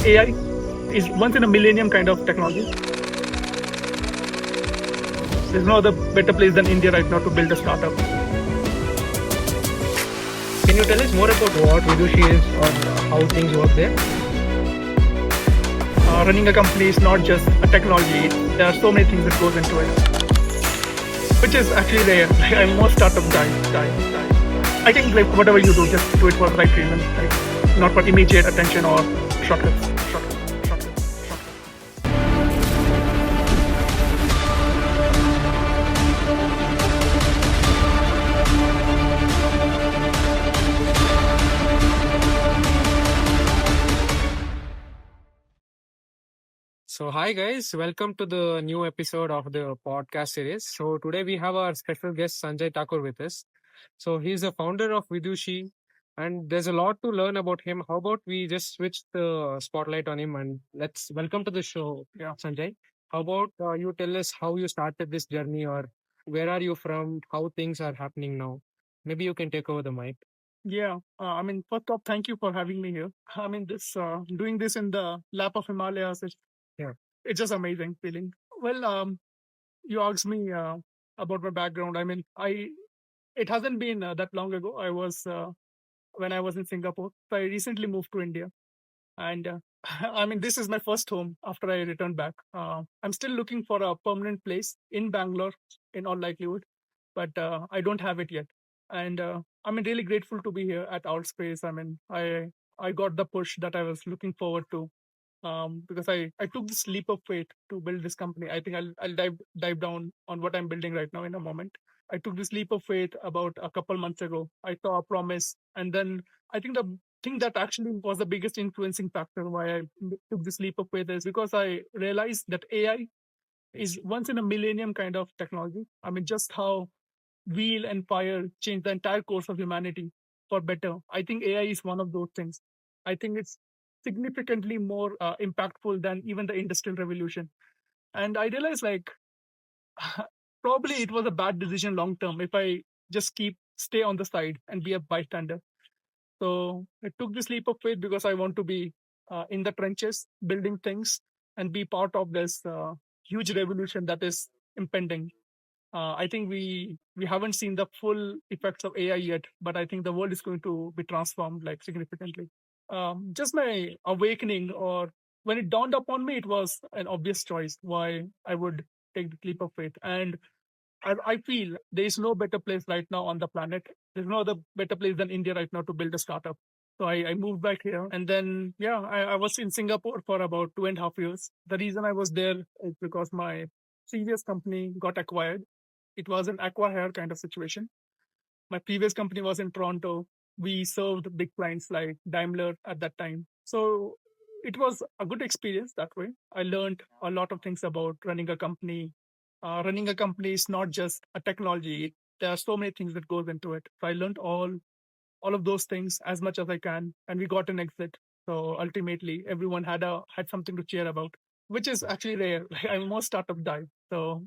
AI is once in a millennium kind of technology. There's no other better place than India right now to build a startup. Can you tell us more about what Widushi is or how things work there? Running a company is not just a technology. There are so many things that goes into it, which is actually rare. I'm more startup guy. I think like whatever you do, just do it for the right reason, like not for immediate attention or shortcuts. So, hi guys, welcome to the new episode of the podcast series. So, today we have our special guest Sanjay Thakur with us. So, he's the founder of Widushi, and there's a lot to learn about him. How about we just switch the spotlight on him and let's welcome to the show, Yeah. Sanjay. How about you tell us how you started this journey or where are you from, how things are happening now? Maybe you can take over the mic. Yeah, first off, thank you for having me here. This doing this in the lap of Himalayas, Yeah. it's just amazing feeling. Well, you asked me about my background. It hasn't been that long ago. I was when I was in Singapore. So I recently moved to India, and this is my first home after I returned back. I'm still looking for a permanent place in Bangalore, in all likelihood, but I don't have it yet. And really grateful to be here at Outspace. I got the push that I was looking forward to, because I took this leap of faith to build this company. I think I'll dive down on what I'm building right now in a moment. I took this leap of faith about a couple months ago. I saw a promise, and then I think the thing that actually was the biggest influencing factor why I took this leap of faith is because I realized that AI is once in a millennium kind of technology. Just how wheel and fire changed the entire course of humanity for better. I think AI is one of those things. I think it's significantly more impactful than even the industrial revolution. And I realized, like, probably it was a bad decision long term if I just stay on the side and be a bystander. So I took this leap of faith because I want to be in the trenches, building things, and be part of this huge revolution that is impending. I think we haven't seen the full effects of AI yet, but I think the world is going to be transformed like significantly. Just my awakening, or when it dawned upon me, it was an obvious choice why I would take the leap of faith. And I feel there is no better place right now on the planet. There's no other better place than India right now to build a startup. So I moved back here, and then I was in Singapore for about 2.5 years. The reason I was there is because my previous company got acquired. It was an acqui-hire kind of situation. My previous company was in Toronto. We served big clients like Daimler at that time. So it was a good experience that way. I learned a lot of things about running a company. Running a company is not just a technology. There are so many things that goes into it. So I learned all of those things as much as I can, and we got an exit. So ultimately, everyone had something to cheer about, which is actually rare. I'm more startup guy, so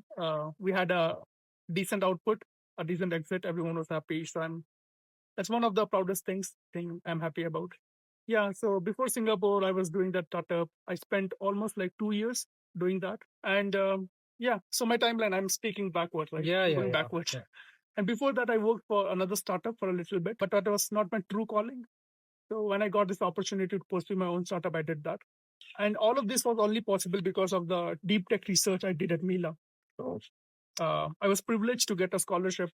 we had a decent output, a decent exit. Everyone was happy, so that's one of the proudest thing I'm happy about. Yeah. So before Singapore, I was doing that startup. I spent almost like 2 years doing that, and yeah. So my timeline, I'm speaking backwards, right? Going backwards. Yeah. And before that, I worked for another startup for a little bit, but that was not my true calling. So when I got this opportunity to pursue my own startup, I did that. And all of this was only possible because of the deep tech research I did at Mila. So I was privileged to get a scholarship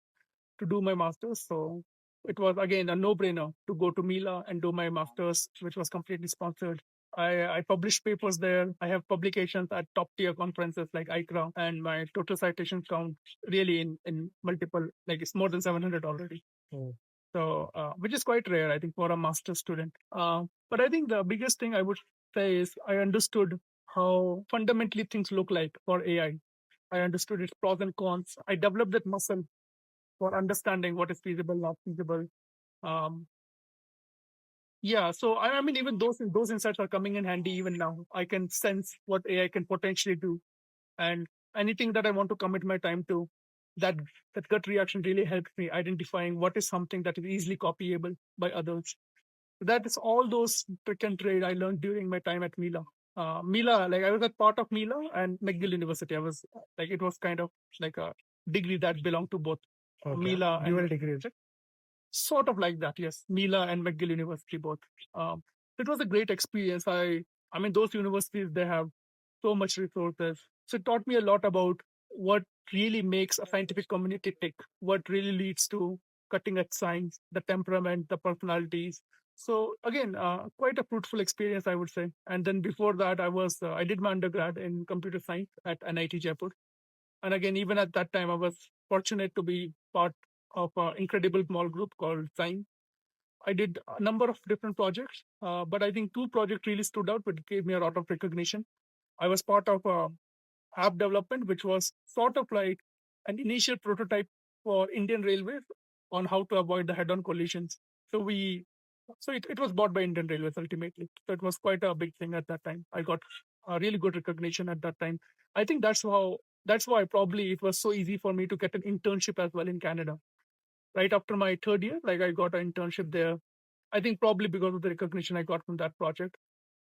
to do my master's. So it was again a no-brainer to go to Mila and do my master's, which was completely sponsored. I published papers there. I have publications at top tier conferences like ICRA, and my total citation count really in multiple, like it's more than 700 already. Oh. So, which is quite rare, I think, for a master's student. But I think the biggest thing I would say is I understood how fundamentally things look like for AI. I understood its pros and cons. I developed that muscle for understanding what is feasible, not feasible. Um, yeah, so even those insights are coming in handy even now. I can sense what AI can potentially do, and anything that I want to commit my time to, that gut reaction really helps me identifying what is something that is easily copyable by others. That is all those trick and trade I learned during my time at Mila. Mila, like I was a part of Mila and McGill University. I was like, it was kind of like a degree that belonged to both Mila and Dual degree, is it? sort of like that. Yes, Mila and McGill University both. It was a great experience. I mean, those universities, they have so much resources. So it taught me a lot about what really makes a scientific community tick, what really leads to cutting edge science, the temperament, the personalities. So again, quite a fruitful experience, I would say. And then before that, I did my undergrad in computer science at NIT Jaipur. And again, even at that time, I was fortunate to be part of an incredible small group called Sign. I did a number of different projects, but I think two projects really stood out, which gave me a lot of recognition. I was part of app development, which was sort of like an initial prototype for Indian Railways on how to avoid the head-on collisions. So it was bought by Indian Railways ultimately. So it was quite a big thing at that time. I got a really good recognition at that time. I think that's why probably it was so easy for me to get an internship as well in Canada. Right after my third year, like I got an internship there. I think probably because of the recognition I got from that project.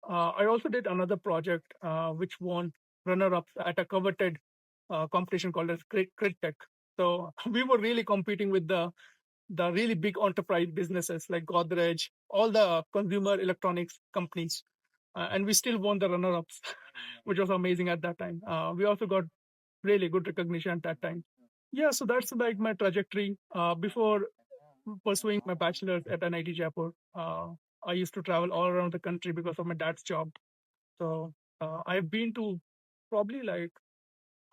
I also did another project which won runner-ups at a coveted competition called as Crit Tech. So we were really competing with the really big enterprise businesses like Godrej, all the consumer electronics companies, and we still won the runner-ups, which was amazing at that time. We also got really good recognition at that time. Yeah, so that's like my trajectory. Before pursuing my bachelor's at NIT Jaipur, I used to travel all around the country because of my dad's job. So I've been to probably like,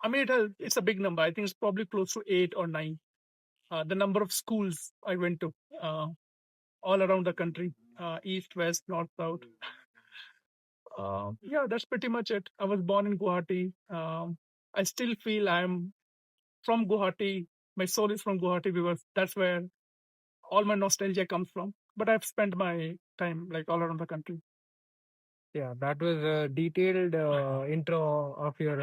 I mean, it's a big number. I think it's probably close to 8 or 9. The number of schools I went to all around the country, east, west, north, south. Yeah, that's pretty much it. I was born in Guwahati. I still feel I'm from Guwahati. My soul is from Guwahati because that's where all my nostalgia comes from. But I've spent my time like all around the country. Yeah, that was a detailed intro of your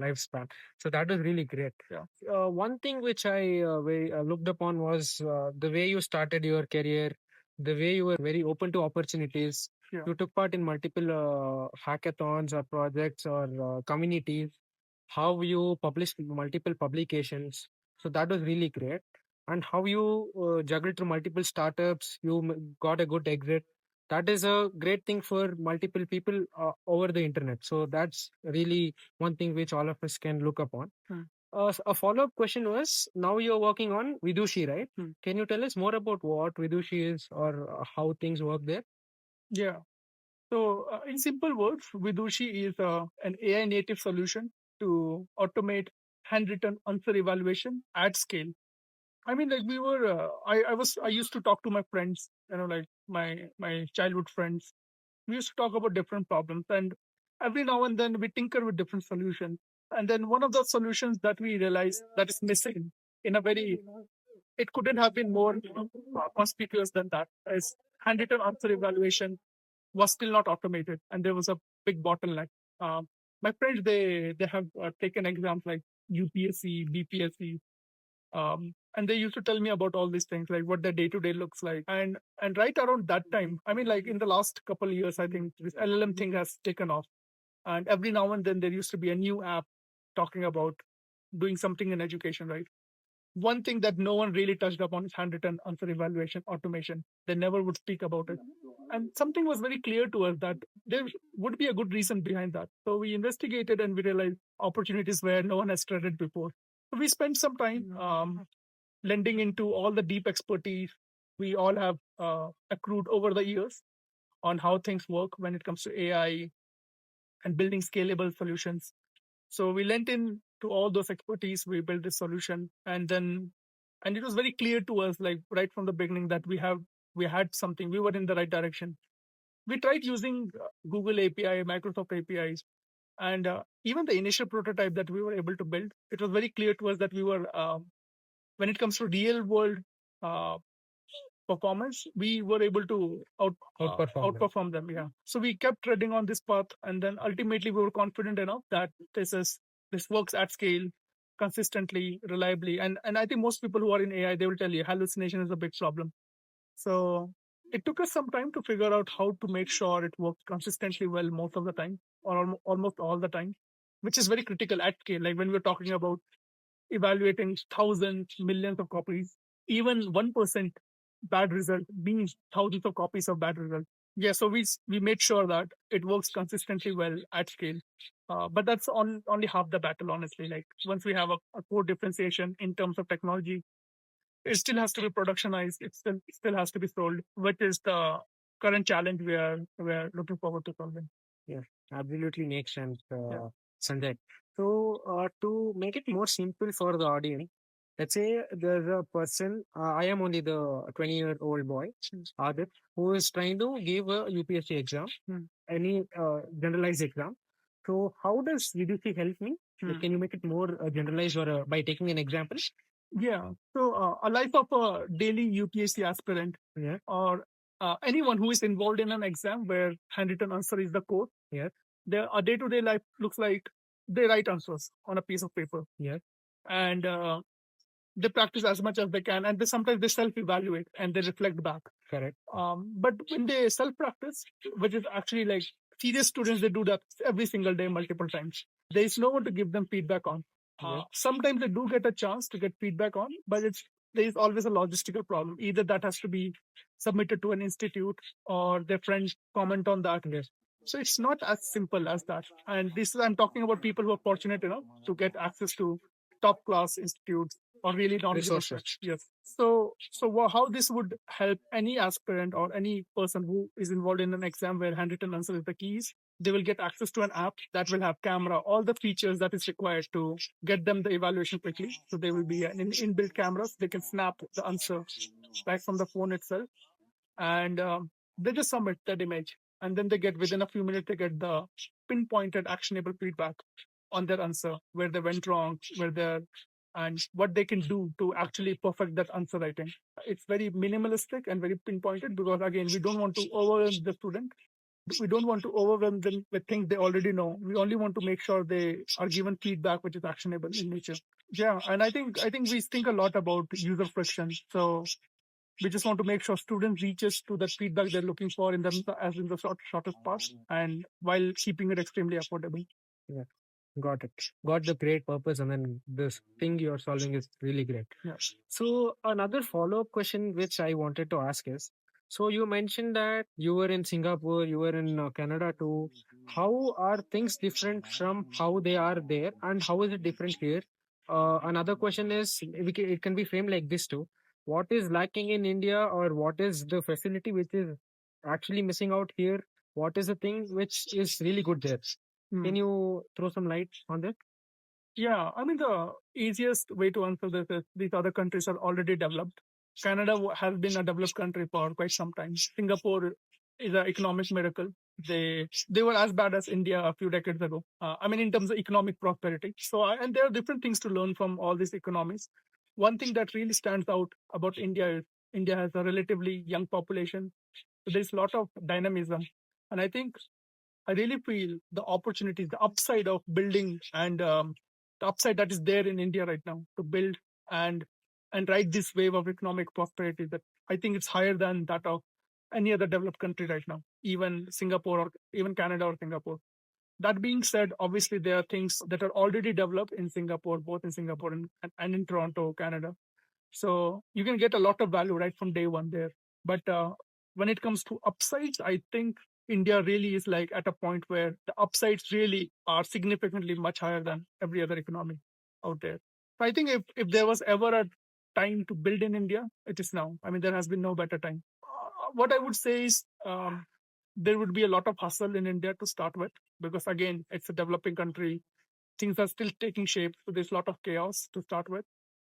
lifespan. So that was really great. Yeah. One thing which I looked upon was the way you started your career, the way you were very open to opportunities. Yeah. You took part in multiple hackathons or projects or communities. How you published multiple publications. So that was really great. And how you juggled through multiple startups. You got a good exit. That is a great thing for multiple people over the internet. So that's really one thing which all of us can look upon. A follow-up question was, now you're working on Vidushi, right? Can you tell us more about what Vidushi is or how things work there? Yeah. So, in simple words, Widushi is an AI native solution to automate handwritten answer evaluation at scale. I mean, like we were, I used to talk to my friends, like my childhood friends. We used to talk about different problems, and every now and then we tinker with different solutions. And then one of the solutions that we realized that is missing in a very, it couldn't have been more conspicuous than that. Is handwritten answer evaluation was still not automated, and there was a big bottleneck. My friends, they have taken exams like UPSC, BPSC, and they used to tell me about all these things, like what their day to day looks like. And right around that time, I mean, like in the last couple of years, I think this LLM thing has taken off, and every now and then there used to be a new app talking about doing something in education, right? One thing that no one really touched upon is handwritten answer evaluation automation. They never would speak about it. And something was very clear to us that there would be a good reason behind that. So we investigated and we realized opportunities where no one has treaded before. So we spent some time lending into all the deep expertise we all have accrued over the years on how things work when it comes to AI and building scalable solutions. So we lent in to all those expertise. We built this solution, and it was very clear to us, like right from the beginning, that we had something. We were in the right direction. We tried using Google API, Microsoft APIs, and even the initial prototype that we were able to build. It was very clear to us that we were, when it comes to real world uh, performance, we were able to outperform them. Yeah. So we kept treading on this path, and then ultimately we were confident enough that this works at scale, consistently, reliably. And I think most people who are in AI, they will tell you hallucination is a big problem. So it took us some time to figure out how to make sure it works consistently well most of the time, or almost all the time, which is very critical at scale. Like when we're talking about evaluating thousands, millions of copies, even 1% bad result means thousands of copies of bad result. Yeah, so we made sure that it works consistently well at scale. But that's only half the battle, honestly. Like once we have a core differentiation in terms of technology, it still has to be productionized. It still has to be sold, which is the current challenge we are looking forward to solving. Yeah, absolutely makes sense, Yeah. Sanjay. So, to make it more simple for the audience, let's say there's a person, I am only the 20-year-old boy, Adarsh, who is trying to give a UPSC exam, Hmm. any generalized exam. So, how does VDC help me? Like, Hmm. can you make it more generalized or by taking an example? Yeah. So a life of a daily UPSC aspirant, Yeah, or anyone who is involved in an exam where handwritten answer is the core, yeah, their a day-to-day life looks like they write answers on a piece of paper, yeah, and they practice as much as they can, and they sometimes they self-evaluate and they reflect back. correct. But when they self-practice, which is actually like serious students, they do that every single day, multiple times. There is no one to give them feedback on. Yeah, Sometimes they do get a chance to get feedback on, but there is always a logistical problem. Either that has to be submitted to an institute, or their friends comment on that. yes, So it's not as simple as that. And this is I'm talking about people who are fortunate enough to get access to top class institutes or really knowledgeable resources. friends. Yes. So how this would help any aspirant or any person who is involved in an exam where handwritten answer is the keys, they will get access to an app that will have camera, all the features that is required to get them the evaluation quickly. So there will be an inbuilt cameras. They can snap the answer right from the phone itself, and they just submit that image, and then they get within a few minutes they get the pinpointed actionable feedback on their answer, where they went wrong, where they're and what they can do to actually perfect that answer writing. It's very minimalistic and very pinpointed, because again we don't want to overwhelm the student. We don't want to overwhelm them with things they already know. We only want to make sure they are given feedback which is actionable in nature. Yeah, and I think we think a lot about user friction. So we just want to make sure student reaches to the feedback they're looking for in the shortest path, and while keeping it extremely affordable. Yeah, got it. Got the great purpose, and then this thing you're solving is really great. Yeah. So another follow-up question which I wanted to ask is, so you mentioned that you were in Singapore, you were in Canada too. How are things different from how they are there, and how is it different here? Another question is, it can be framed like this too. What is lacking in India, or what is the facility which is actually missing out here? What is the thing which is really good there? Can you throw some light on that? Yeah, I mean, the easiest way to answer this is these other countries are already developed. Canada has been a developed country for quite some time. Singapore is an economic miracle. They were as bad as India a few decades ago. I mean, in terms of economic prosperity. So, and there are different things to learn from all these economies. One thing that really stands out about India is India has a relatively young population. So there's a lot of dynamism, and I think I really feel the opportunities, the upside of building, and the upside that is there in India right now to build and ride this wave of economic prosperity, that I think it's higher than that of any other developed country right now, even Singapore or even Canada or Singapore. That being said, obviously there are things that are already developed in Singapore, both in Singapore and in Toronto, Canada. So you can get a lot of value right from day one there. But when it comes to upsides, I think India really is like at a point where the upsides really are significantly much higher than every other economy out there. So I think if there was ever a time to build in India, it is now. I mean, there has been no better time. What I would say is there would be a lot of hustle in India to start with, because again, it's a developing country. Things are still taking shape, so there's a lot of chaos to start with.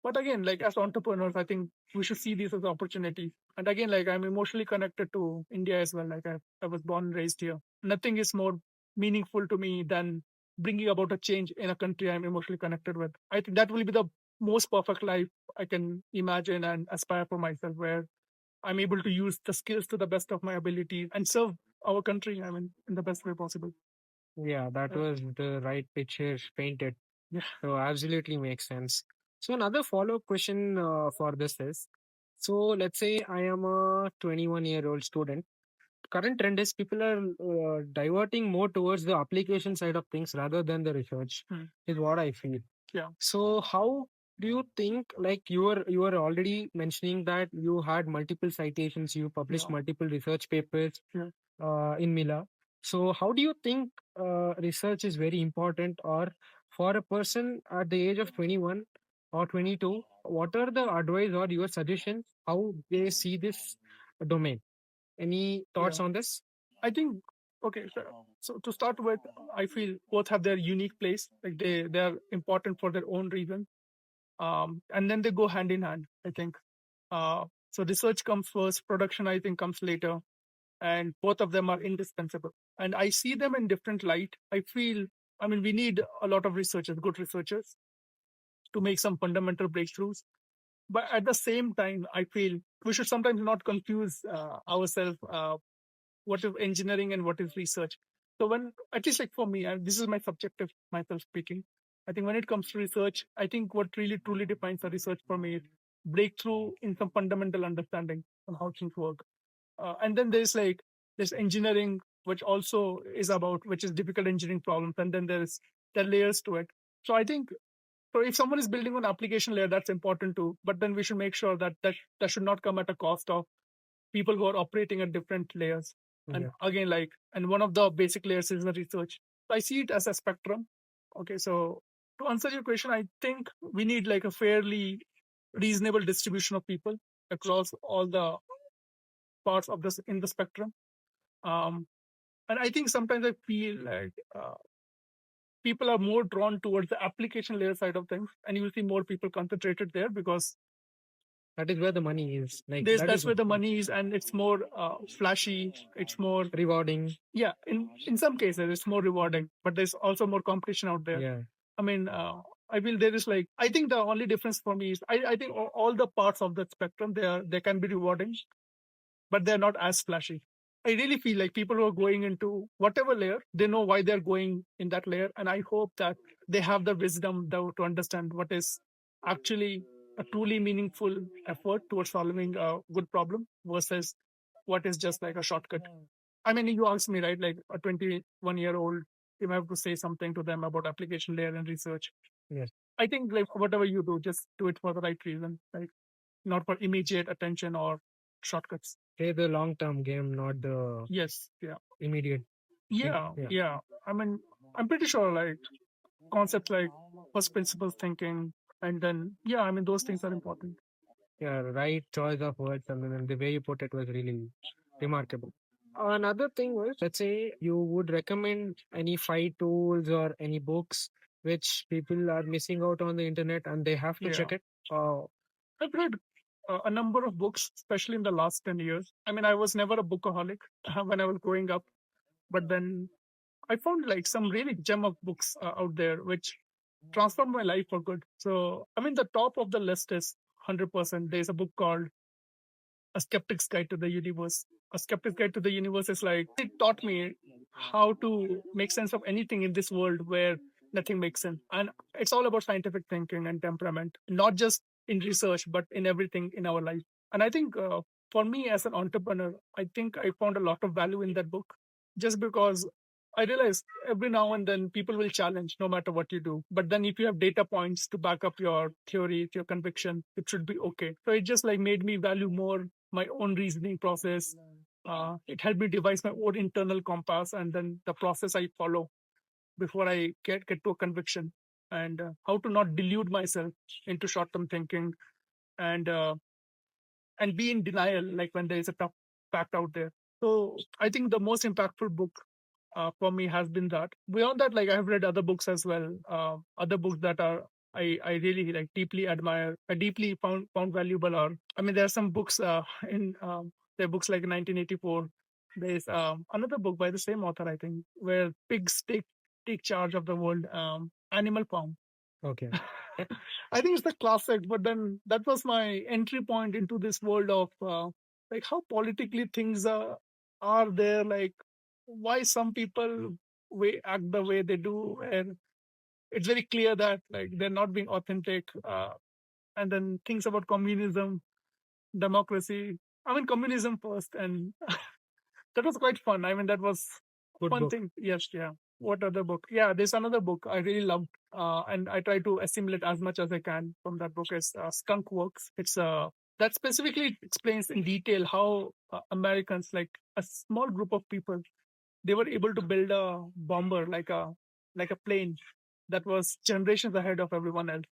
But again, like as entrepreneurs, I think we should see these as opportunities. And again, like I'm emotionally connected to India as well. Like I was born and raised here. Nothing is more meaningful to me than bringing about a change in a country I'm emotionally connected with. I think that will be the most perfect life I can imagine and aspire for myself, where I'm able to use the skills to the best of my ability and serve our country, I mean, in the best way possible. Yeah, that was the right picture painted. Yeah. So absolutely makes sense. So another follow-up question for this is, So let's say I am a 21-year-old student. Current trend is people are diverting more towards the application side of things rather than the research, is what I feel. Yeah. So how do you think, like you were already mentioning that you had multiple citations, you published Yeah. multiple research papers Yeah. in Mila. So how do you think research is very important, or for a person at the age of 21 or 22, what are the advice or your suggestions how they see this domain? Any thoughts Yeah. on this? I think okay. So to start with, I feel both have their unique place. Like they are important for their own reason. And then they go hand in hand. I think. So research comes first. Production, I think, comes later, and both of them are indispensable. And I see them in different light. I feel. I mean, we need a lot of researchers, good researchers, to make some fundamental breakthroughs. But at the same time, I feel we should sometimes not confuse ourselves. What is engineering and what is research? So when, at least like for me, and this is my subjective myself speaking, I think when it comes to research, I think what really truly defines a research for me is breakthrough in some fundamental understanding on how things work. And then there's engineering, which also is about which is difficult engineering problems, and then there are layers to it. So I think so if someone is building an application layer, that's important too. But then we should make sure that should not come at a cost of people who are operating at different layers. And Yeah. again, and one of the basic layers is the research. So I see it as a spectrum. Okay, so to answer your question, I think we need like a fairly reasonable distribution of people across all the parts of this in the spectrum. Um, and I think sometimes I feel like people are more drawn towards the application layer side of things, and you will see more people concentrated there because That is where the money is. Like that's where the money is, and it's more flashy. It's more rewarding. yeah. In some cases, it's more rewarding, but there's also more competition out there. Yeah. I mean, I feel there is like I think the only difference for me is I think all the parts of that spectrum they can be rewarding, but they're not as flashy. I really feel like people who are going into whatever layer, they know why they're going in that layer. And I hope that they have the wisdom though, to understand what is actually a truly meaningful effort towards solving a good problem versus what is just like a shortcut. I mean, you asked me, right, like a 21-year-old, if I have to say something to them about application layer and research. Yes. I think like whatever you do, just do it for the right reason, like not for immediate attention or shortcuts. Play the long term game, not the Yes, yeah, immediate. yeah, Yeah. yeah. I mean, I'm pretty sure like concepts like first principles thinking, and then yeah, I mean those things are important. Yeah, right choice of words, and then the way you put it was really remarkable. Another thing was, let's say you would recommend any five tools or any books which people are missing out on the internet and they have to Yeah, check it. Uh, I've read a number of books, especially in the last 10 years. I mean, I was never a bookaholic when I was growing up, but then I found like some really gem of books out there which transformed my life for good. So, I mean, the top of the list is 100%. There's a book called A Skeptic's Guide to the Universe. A Skeptic's Guide to the Universe is like, it taught me how to make sense of anything in this world where nothing makes sense. And it's all about scientific thinking and temperament, not just in research, but in everything in our life. And I think for me as an entrepreneur, I think I found a lot of value in that book just because I realized every now and then people will challenge no matter what you do. But then if you have data points to back up your theory, your conviction, it should be okay. So it just like made me value more my own reasoning process. It helped me devise my own internal compass and then the process I follow before I get to a conviction and how to not delude myself into short term thinking and be in denial like when there is a tough fact out there. So I think the most impactful book for me has been that. Beyond that, like I have read other books as well, other books that are I really like deeply admire, I deeply found valuable. Or I mean, there are some books in there are books like 1984. There's another book by the same author, I think, where pigs take charge of the world. Animal Farm. okay. I think it's the classic, but then that was my entry point into this world of like how politically things are there, like why some people act the way they do, and it's very clear that like they're not being authentic. And then things about communism. democracy. I mean, communism first, and that was quite fun. I mean, that was Good fun book. thing. Yes, yeah. What other book? Yeah, there's another book I really loved, and I try to assimilate as much as I can from that book. Is Skunk Works. It's that specifically explains in detail how Americans, like a small group of people, they were able to build a bomber, like a plane that was generations ahead of everyone else.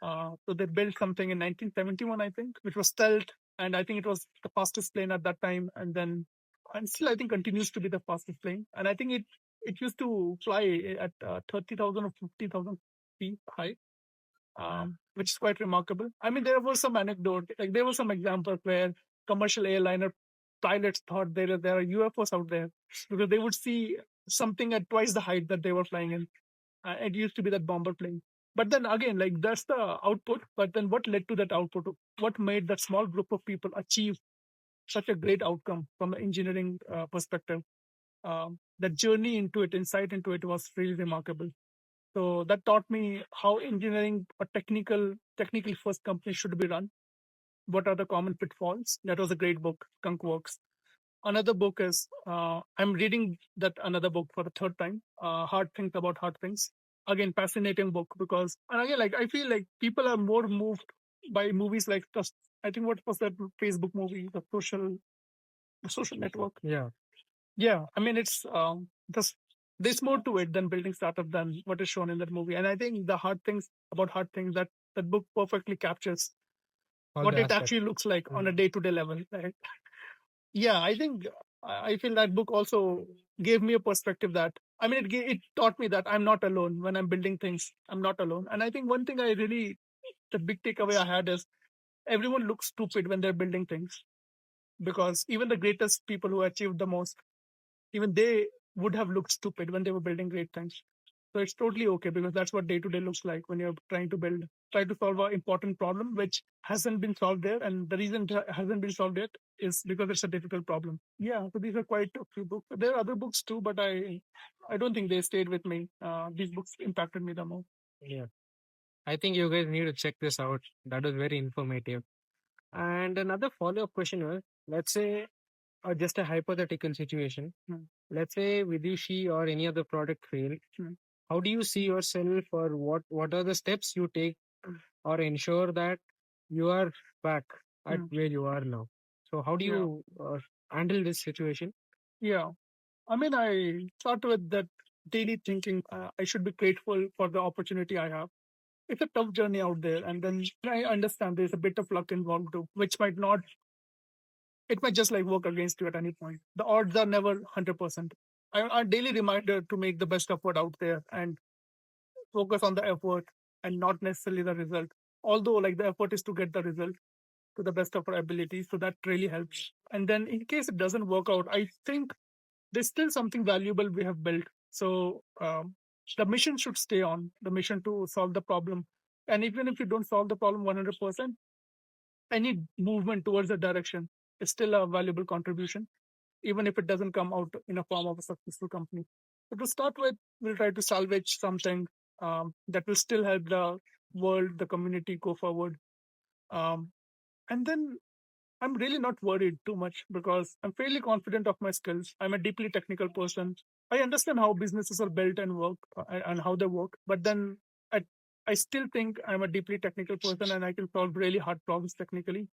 So they built something in 1971, I think, which was stealth, and I think it was the fastest plane at that time. And still, I think continues to be the fastest plane. And I think it used to fly at 30,000 or 50,000 feet high, which is quite remarkable. I mean, there was some anecdote, like there were some examples where commercial airliner pilots thought there are UFOs out there because they would see something at twice the height that they were flying in. It used to be that bomber plane. But then again, like that's the output. But then what led to that output? What made that small group of people achieve such a great outcome from an engineering perspective? That journey into it, insight into it was really remarkable. So that taught me how engineering a technically first company should be run. What are the common pitfalls? That was a great book, Skunk Works. Another book is I'm reading that another book for the third time, Hard Things About Hard Things. Again, fascinating book because, and again, like I feel like people are more moved by movies like just, I think what was that Facebook movie, the social network. Yeah. Yeah, I mean it's just there's more to it than building startup than what is shown in that movie. And I think the hard things about hard things that book perfectly captures All what the it aspects. actually looks like on a Mm. day-to-day level. Right? Yeah, I think I feel that book also gave me a perspective that I mean it taught me that I'm not alone when I'm building things. I'm not alone. And I think one thing I really the big takeaway I had is everyone looks stupid when they're building things because even the greatest people who achieved the most, even they would have looked stupid when they were building great things. So it's totally okay because that's what day to day looks like when you're try to solve an important problem which hasn't been solved there. And the reason it hasn't been solved yet is because it's a difficult problem. Yeah, so these are quite a few books. There are other books too, but I don't think they stayed with me. These books impacted me the most. Yeah. I think you guys need to check this out. That was very informative. And another follow-up question was, let's say, just a hypothetical situation. Hmm. Let's say Vidushi or any other product fail. Hmm. How do you see yourself, or what are the steps you take or ensure that you are back at where you are now? So how do Yeah. you handle this situation? Yeah. I mean, I start with that daily thinking. I should be grateful for the opportunity I have. It's a tough journey out there, and then I understand there's a bit of luck involved too, which might not. It might just like work against you at any point. The odds are never 100%. A daily reminder to make the best effort out there and focus on the effort and not necessarily the result. Although, like the effort is to get the result to the best of our ability, so that really helps. And then, in case it doesn't work out, I think there's still something valuable we have built. So the mission should stay on the mission to solve the problem. And even if you don't solve the problem 100%, any movement towards the direction is still a valuable contribution, even if it doesn't come out in a form of a successful company. So to start with, we'll try to salvage something that will still help the world, the community go forward. Um, and then I'm really not worried too much because I'm fairly confident of my skills. I'm a deeply technical person. I understand how businesses are built and work and how they work, but then I, I still think I'm a deeply technical person and I can solve really hard problems technically.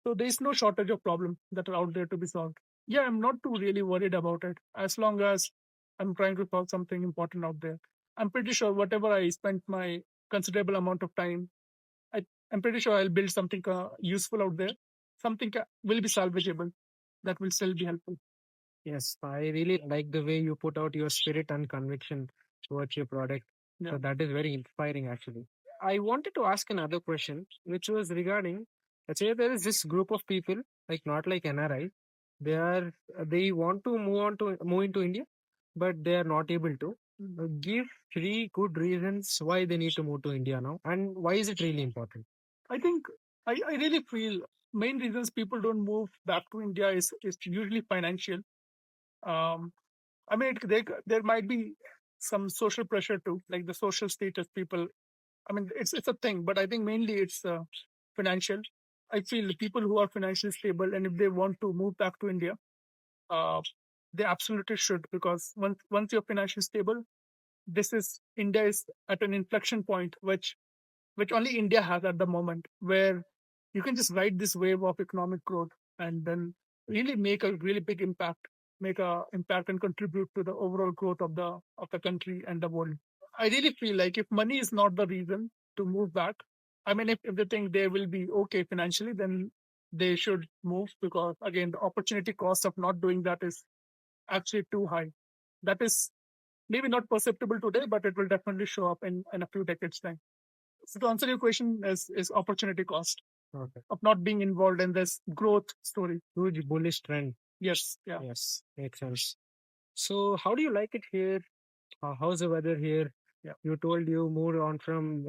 So there's no shortage of problems that are out there to be solved. Yeah, I'm not too really worried about it as long as I'm trying to solve something important out there. I'm pretty sure whatever I spent my considerable amount of time I, I'm pretty sure I'll build something useful out there. Something will be salvageable that will still be helpful. Yes, I really like the way you put out your spirit and conviction towards your product. Yeah. So that is very inspiring, actually. I wanted to ask another question, which was regarding, let's say there is this group of people, like not like NRI, they want to move into India, but they are not able to. Give three good reasons why they need to move to India now, and why is it really important? I think I really feel main reasons people don't move back to India is usually financial. Um, I mean, there might be some social pressure too, like the social status people. I mean, it's a thing, but I think mainly it's financial. I feel the people who are financially stable and if they want to move back to India, uh, they absolutely should, because once you're financially stable, this is India is at an inflection point which only India has at the moment, where you can just ride this wave of economic growth and then really make a really big impact, make a impact and contribute to the overall growth of the country and the world. I really feel like if money is not the reason to move back, I mean, if they think they will be okay financially, then they should move, because again, the opportunity cost of not doing that is actually too high. That is maybe not perceptible today, but it will definitely show up in a few decades time. So to answer your question, is opportunity cost Okay. of not being involved in this growth story. Huge bullish trend. Yes, yeah. Yes, makes sense. So, how do you like it here? How's the weather here? Yeah. You told you moved on from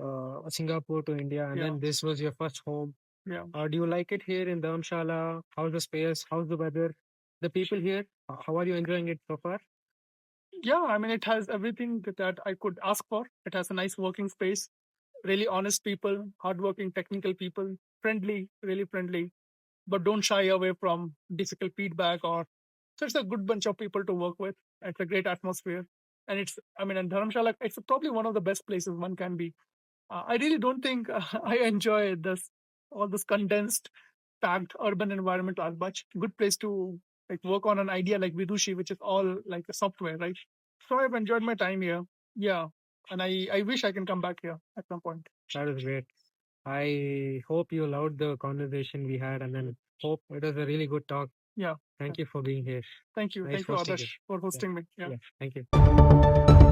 Singapore to India, and Yeah. then this was your first home. Yeah. Do you like it here in Dharamshala? How's the space? How's the weather? The people here? How are you enjoying it so far? Yeah, I mean, it has everything that I could ask for. It has a nice working space, really honest people, hardworking, technical people, friendly, really friendly, but don't shy away from difficult feedback or. So it's a good bunch of people to work with. It's a great atmosphere, and it's. I mean, in Dharamshala, it's probably one of the best places one can be. I really don't think I enjoy this all this condensed, packed urban environment as much. Good place to like work on an idea like Vidushi, which is all like a software, right? So I've enjoyed my time here. Yeah, and I wish I can come back here at some point. That is great. I hope you loved the conversation we had, and then hope it was a really good talk. Yeah. Thank you for being here. Thank you. Nice Thank you, hosting Adarsh, for hosting me. Yeah. Thank you.